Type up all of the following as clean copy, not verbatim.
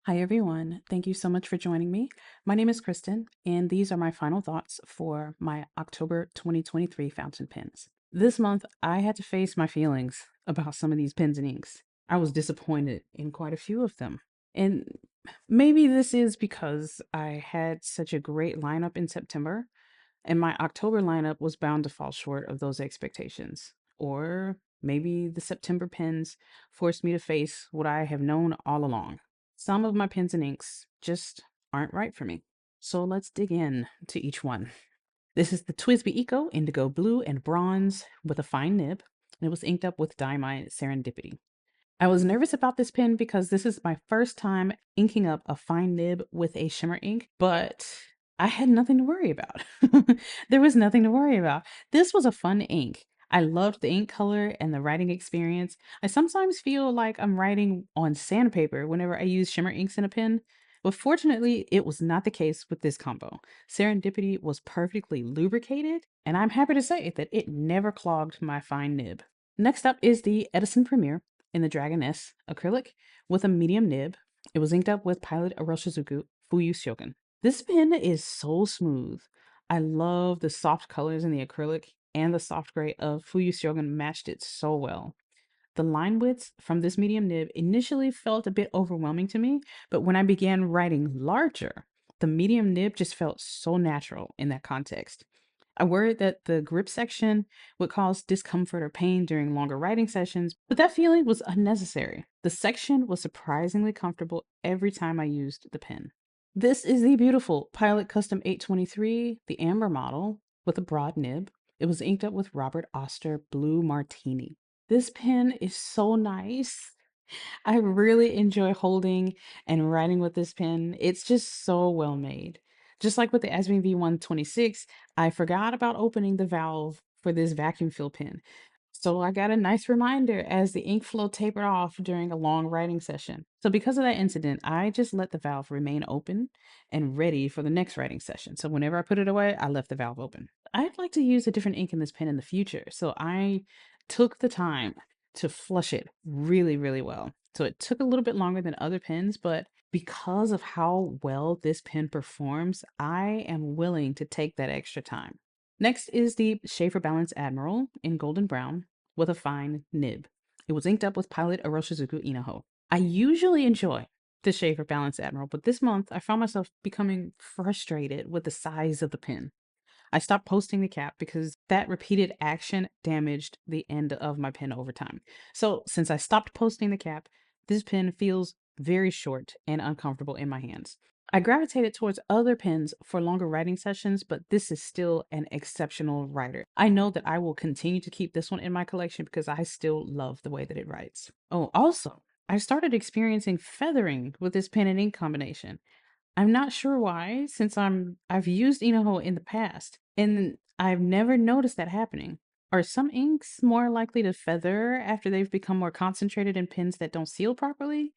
Hi, everyone. Thank you so much for joining me. My name is Kristen, and these are my final thoughts for my October 2023 fountain pens. This month, I had to face my feelings about some of these pens and inks. I was disappointed in quite a few of them. And maybe this is because I had such a great lineup in September, and my October lineup was bound to fall short of those expectations. Or maybe the September pens forced me to face what I have known all along. Some of my pens and inks just aren't right for me. So let's dig in to each one. This is the TWSBI Eco Indigo Blue and Bronze with a fine nib, and it was inked up with Diamine Serendipity. I was nervous about this pen because this is my first time inking up a fine nib with a shimmer ink, but I had nothing to worry about. There was nothing to worry about. This was a fun ink. I loved the ink color and the writing experience. I sometimes feel like I'm writing on sandpaper whenever I use shimmer inks in a pen, but fortunately, it was not the case with this combo. Serendipity was perfectly lubricated, and I'm happy to say that it never clogged my fine nib. Next up is the Edison Premier in the Dragoness acrylic with a medium nib. It was inked up with Pilot Iroshizuku Fuyu-syogun. This pen is so smooth. I love the soft colors in the acrylic, and the soft gray of Fuyu-syogun matched it so well. The line widths from this medium nib initially felt a bit overwhelming to me, but when I began writing larger, the medium nib just felt so natural in that context. I worried that the grip section would cause discomfort or pain during longer writing sessions, but that feeling was unnecessary. The section was surprisingly comfortable every time I used the pen. This is the beautiful Pilot Custom 823, the amber model, with a broad nib. It was inked up with Robert Oster Blue Martini. This pen is so nice. I really enjoy holding and writing with this pen. It's just so well made. Just like with the Asmin V126, I forgot about opening the valve for this vacuum fill pen. So I got a nice reminder as the ink flow tapered off during a long writing session. So because of that incident, I just let the valve remain open and ready for the next writing session. So whenever I put it away, I left the valve open. I'd like to use a different ink in this pen in the future. So I took the time to flush it really, really well. So it took a little bit longer than other pens, but because of how well this pen performs, I am willing to take that extra time. Next is the Sheaffer Balance Admiral in golden brown with a fine nib. It was inked up with Pilot Iroshizuku Inaho. I usually enjoy the Sheaffer Balance Admiral, but this month I found myself becoming frustrated with the size of the pen. I stopped posting the cap because that repeated action damaged the end of my pen over time. So, since I stopped posting the cap, this pen feels very short and uncomfortable in my hands. I gravitated towards other pens for longer writing sessions, but this is still an exceptional writer. I know that I will continue to keep this one in my collection because I still love the way that it writes. Oh, also, I started experiencing feathering with this pen and ink combination. I'm not sure why, since I've used Inaho in the past, and I've never noticed that happening. Are some inks more likely to feather after they've become more concentrated in pens that don't seal properly?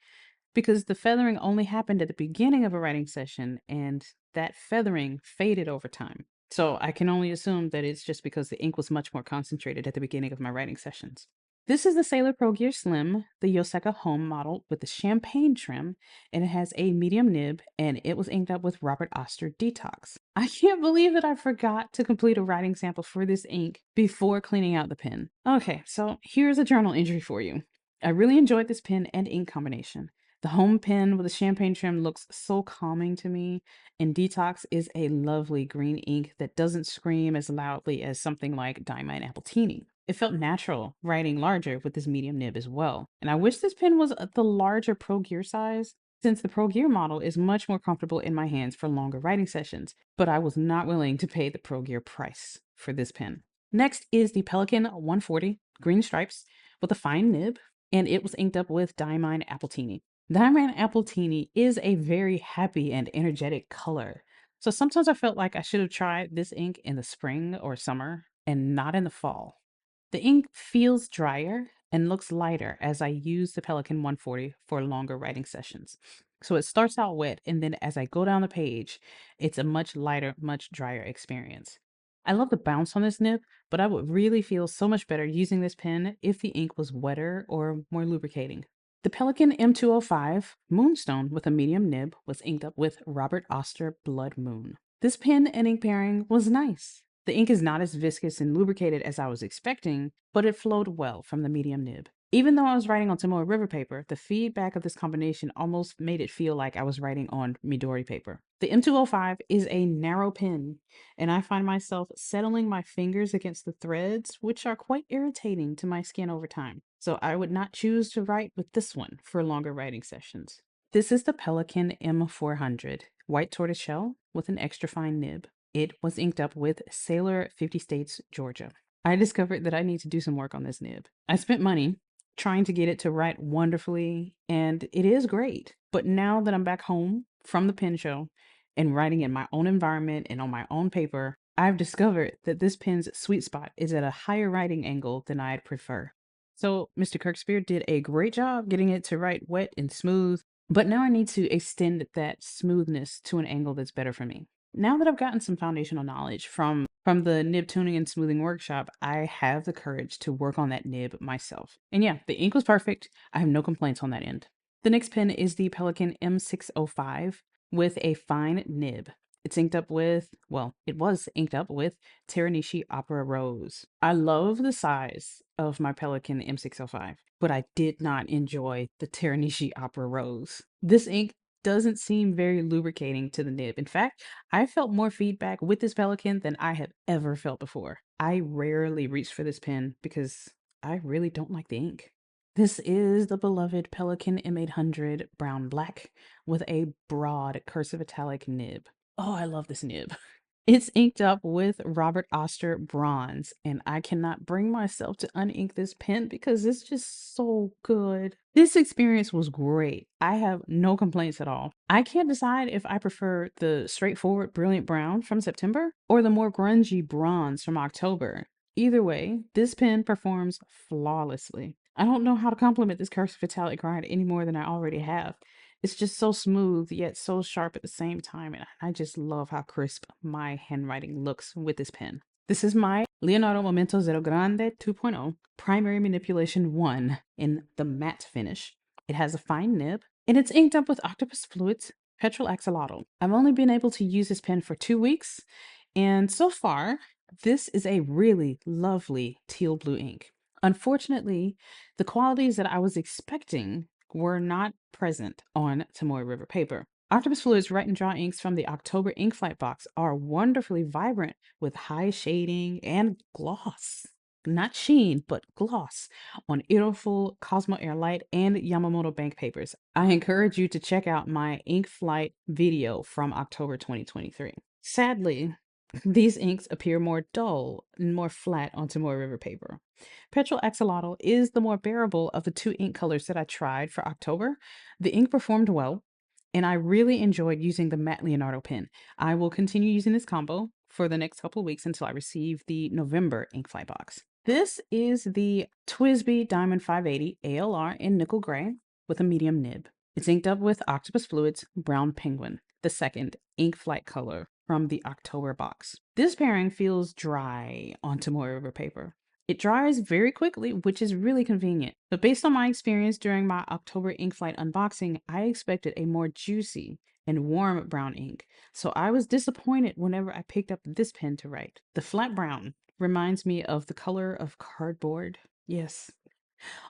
Because the feathering only happened at the beginning of a writing session, and that feathering faded over time. So I can only assume that it's just because the ink was much more concentrated at the beginning of my writing sessions. This is the Sailor Pro Gear Slim, the Yoseka home model with the champagne trim, and it has a medium nib, and it was inked up with Robert Oster Detox. I can't believe that I forgot to complete a writing sample for this ink before cleaning out the pen. Okay, so here's a journal entry for you. I really enjoyed this pen and ink combination. The home pen with the champagne trim looks so calming to me, and Detox is a lovely green ink that doesn't scream as loudly as something like Diamine Appletini. It felt natural writing larger with this medium nib as well, and I wish this pen was the larger Pro Gear size, since the Pro Gear model is much more comfortable in my hands for longer writing sessions, but I was not willing to pay the Pro Gear price for this pen. Next is the Pelikan 140 green stripes with a fine nib, and it was inked up with Diamine Appletini. Diamond Appletini is a very happy and energetic color. So sometimes I felt like I should have tried this ink in the spring or summer and not in the fall. The ink feels drier and looks lighter as I use the Pelikan 140 for longer writing sessions. So it starts out wet, and then as I go down the page, it's a much lighter, much drier experience. I love the bounce on this nib, but I would really feel so much better using this pen if the ink was wetter or more lubricating. The Pelikan M205 Moonstone with a medium nib was inked up with Robert Oster Blood Moon. This pen and ink pairing was nice. The ink is not as viscous and lubricated as I was expecting, but it flowed well from the medium nib. Even though I was writing on Tomoe River paper, the feedback of this combination almost made it feel like I was writing on Midori paper. The M205 is a narrow pen, and I find myself settling my fingers against the threads, which are quite irritating to my skin over time. So I would not choose to write with this one for longer writing sessions. This is the Pelikan M400, white tortoiseshell with an extra fine nib. It was inked up with Sailor 50 States, Georgia. I discovered that I need to do some work on this nib. I spent money trying to get it to write wonderfully, and it is great. But now that I'm back home from the pen show and writing in my own environment and on my own paper, I've discovered that this pen's sweet spot is at a higher writing angle than I'd prefer. So Mr. Kirkspear did a great job getting it to write wet and smooth, but now I need to extend that smoothness to an angle that's better for me. Now that I've gotten some foundational knowledge from the nib tuning and smoothing workshop, I have the courage to work on that nib myself. And yeah, the ink was perfect. I have no complaints on that end. The next pen is the Pelikan M605 with a fine nib. It's inked up with, well, it was inked up with Teranishi Opera Rose. I love the size of my Pelikan M605, but I did not enjoy the Teranishi Opera Rose. This ink doesn't seem very lubricating to the nib. In fact, I felt more feedback with this Pelikan than I have ever felt before. I rarely reach for this pen because I really don't like the ink. This is the beloved Pelikan M800 brown black with a broad cursive italic nib. Oh, I love this nib. It's inked up with Robert Oster bronze, and I cannot bring myself to unink this pen because it's just so good. This experience was great. I have no complaints at all. I can't decide if I prefer the straightforward brilliant brown from September or the more grungy bronze from October. Either way, this pen performs flawlessly. I don't know how to compliment this cursive italic grind any more than I already have. It's just so smooth yet so sharp at the same time, and I just love how crisp my handwriting looks with this pen. This is my Leonardo Momento Zero Grande 2.0 Primary Manipulation 1 in the matte finish. It has a fine nib, and it's inked up with Octopus Fluids Petrol Axolotl. I've only been able to use this pen for 2 weeks, and so far, this is a really lovely teal blue ink. Unfortunately, the qualities that I was expecting were not present on Tomoe River paper. Octopus Fluid's Write and Draw inks from the October ink flight box are wonderfully vibrant with high shading and gloss. Not sheen, but gloss on Iroful, Cosmo Airlight, and Yamamoto Bank papers. I encourage you to check out my ink flight video from October 2023. Sadly, these inks appear more dull and more flat on Tomoe River paper. Petrol Axolotl is the more bearable of the two ink colors that I tried for October. The ink performed well, and I really enjoyed using the matte Leonardo pen. I will continue using this combo for the next couple of weeks until I receive the November Inkfly box. This is the TWSBI Diamond 580 ALR in nickel gray with a medium nib. It's inked up with Octopus Fluids Brown Penguin, the second ink flight color from the October box. This pairing feels dry on Tomoe River paper. It dries very quickly, which is really convenient. But based on my experience during my October ink flight unboxing, I expected a more juicy and warm brown ink. So I was disappointed whenever I picked up this pen to write. The flat brown reminds me of the color of cardboard. Yes.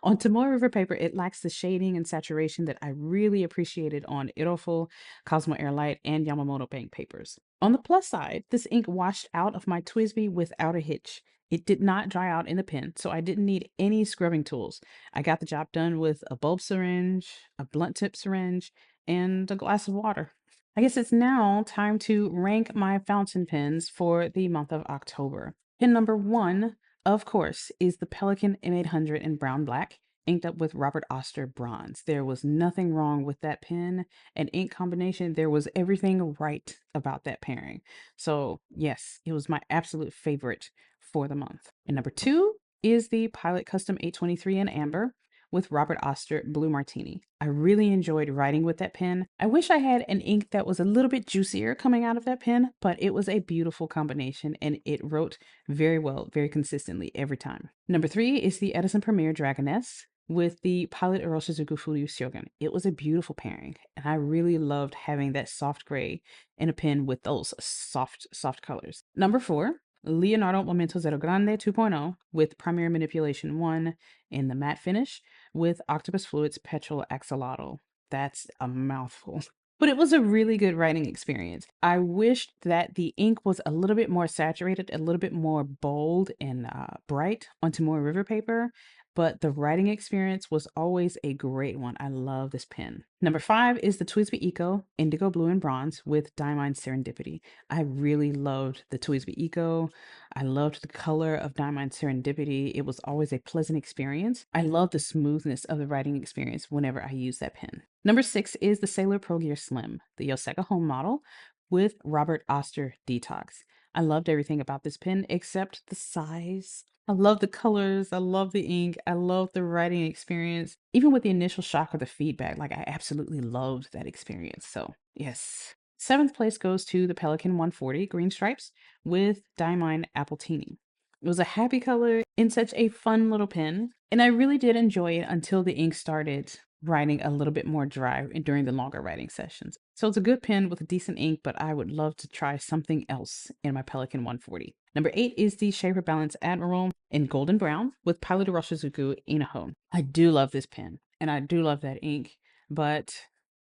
On Tomoe River paper, it lacks the shading and saturation that I really appreciated on Iroful, Cosmo Airlight, and Yamamoto Bank papers. On the plus side, this ink washed out of my TWSBI without a hitch. It did not dry out in the pen, so I didn't need any scrubbing tools. I got the job done with a bulb syringe, a blunt tip syringe, and a glass of water. I guess it's now time to rank my fountain pens for the month of October. Pen number 1, of course, is the Pelikan M800 in brown black, inked up with Robert Oster bronze. There was nothing wrong with that pen and ink combination. There was everything right about that pairing. So yes, it was my absolute favorite for the month. And number 2 is the Pilot Custom 823 in amber with Robert Oster Blue Martini. I really enjoyed writing with that pen. I wish I had an ink that was a little bit juicier coming out of that pen, but it was a beautiful combination and it wrote very well, very consistently every time. Number 3 is the Edison Premier Dragoness with the Pilot Iroshizuku Fuyu-syogun. It was a beautiful pairing, and I really loved having that soft gray in a pen with those soft colors. Number 4, Leonardo Momento Zero Grande 2.0 with Primary Manipulation 1 in the matte finish with Octopus Fluids Petrol Axolotl. That's a mouthful. But it was a really good writing experience. I wished that the ink was a little bit more saturated, a little bit more bold and bright onto more river paper, but the writing experience was always a great one. I love this pen. Number 5 is the TWSBI Eco Indigo Blue and Bronze with Diamine Serendipity. I really loved the TWSBI Eco. I loved the color of Diamine Serendipity. It was always a pleasant experience. I love the smoothness of the writing experience whenever I use that pen. Number 6 is the Sailor Pro Gear Slim, the Yoseka home model with Robert Oster Detox. I loved everything about this pen except the size. I love the colors. I love the ink. I love the writing experience. Even with the initial shock of the feedback, like I absolutely loved that experience. So, yes. 7th place goes to the Pelikan 140 Green Stripes with Diamine Appletini. It was a happy color in such a fun little pen, and I really did enjoy it until the ink started writing a little bit more dry during the longer writing sessions. So it's a good pen with a decent ink, but I would love to try something else in my Pelikan 140. Number 8 is the Sheaffer Balance Admiral in golden brown with Pilot Iroshizuku Inaho. I do love this pen, and I do love that ink, but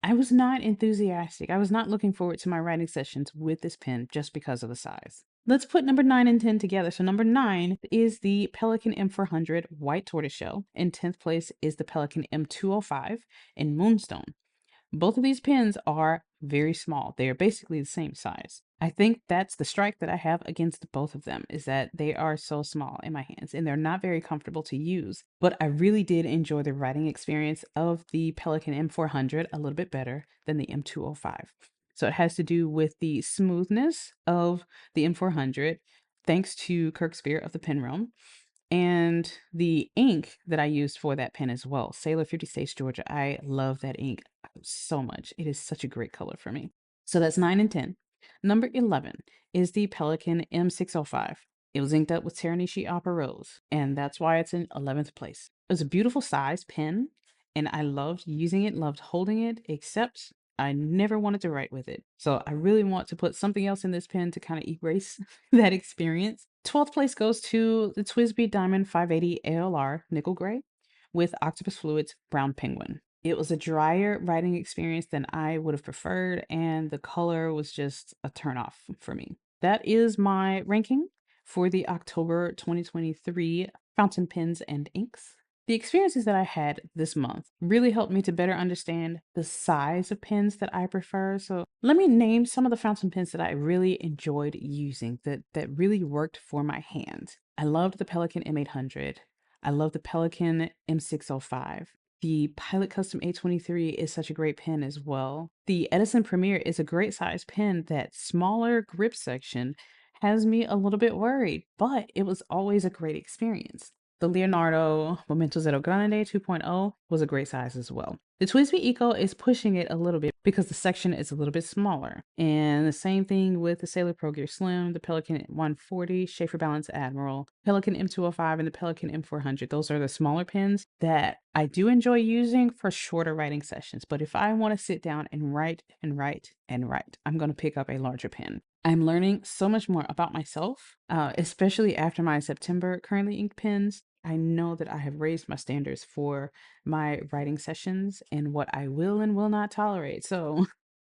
I was not enthusiastic. I was not looking forward to my writing sessions with this pen just because of the size. Let's put number 9 and 10 together. So number 9 is the Pelikan M400 White Tortoiseshell. In 10th place is the Pelikan M205 in Moonstone. Both of these pens are very small. They are basically the same size. I think that's the strike that I have against both of them, is that they are so small in my hands and they're not very comfortable to use. But I really did enjoy the writing experience of the Pelikan M400 a little bit better than the M205. So it has to do with the smoothness of the M400, thanks to Kirk Spear of the Pen Realm, and the ink that I used for that pen as well. Sailor 50 States, Georgia. I love that ink so much. It is such a great color for me. So that's 9 and 10. Number 11 is the Pelikan M605. It was inked up with Teranishi Opera Rose, and that's why it's in 11th place. It was a beautiful size pen, and I loved using it, loved holding it, except I never wanted to write with it. So I really want to put something else in this pen to kind of erase that experience. 12th place goes to the TWSBI Diamond 580 ALR Nickel Gray with Octopus Fluids Brown Penguin. It was a drier writing experience than I would have preferred, and the color was just a turnoff for me. That is my ranking for the October 2023 fountain pens and inks. The experiences that I had this month really helped me to better understand the size of pens that I prefer. So let me name some of the fountain pens that I really enjoyed using that really worked for my hand. I loved the Pelikan M800. I love the Pelikan M605. The Pilot Custom A23 is such a great pen as well. The Edison Premier is a great size pen. That smaller grip section has me a little bit worried, but it was always a great experience. The Leonardo Momento Zero Grande 2.0 was a great size as well. The TWSBI Eco is pushing it a little bit because the section is a little bit smaller. And the same thing with the Sailor Pro Gear Slim, the Pelikan 140, Sheaffer Balance Admiral, Pelikan M205, and the Pelikan M400. Those are the smaller pens that I do enjoy using for shorter writing sessions. But if I want to sit down and write and write and write, I'm going to pick up a larger pen. I'm learning so much more about myself, especially after my September currently ink pens. I know that I have raised my standards for my writing sessions and what I will and will not tolerate. So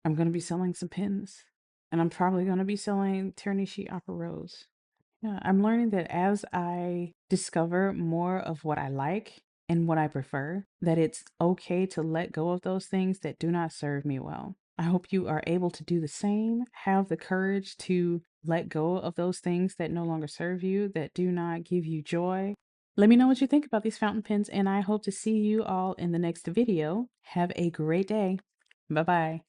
I'm going to be selling some pens, and I'm probably going to be selling Teranishi Opera Rose. Yeah, I'm learning that as I discover more of what I like and what I prefer, that it's okay to let go of those things that do not serve me well. I hope you are able to do the same. Have the courage to let go of those things that no longer serve you, that do not give you joy. Let me know what you think about these fountain pens, and I hope to see you all in the next video. Have a great day. Bye-bye.